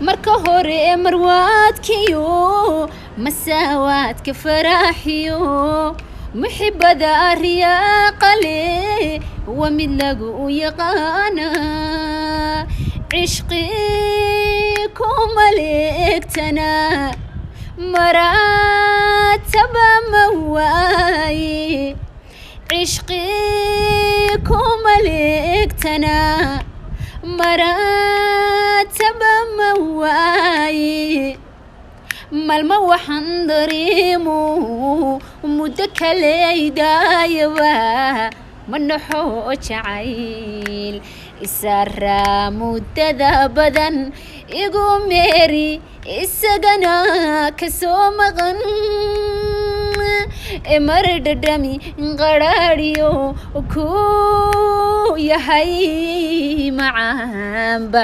marka hore marwaadkiyo masaawaadka faraxiyo muxibada riyaaqale wa mid lagu yaqaana cishqi kuma leegtana marataba mawaaye cishqi kuma leegtana marataba mawaaye malma waxaan dareemo muddo kale idaayaba manaxo jacayl isaaraa muddada badan igu meeri isagana kasoo maqan mar dhadhami qaraadhiyo ku yahay macaanba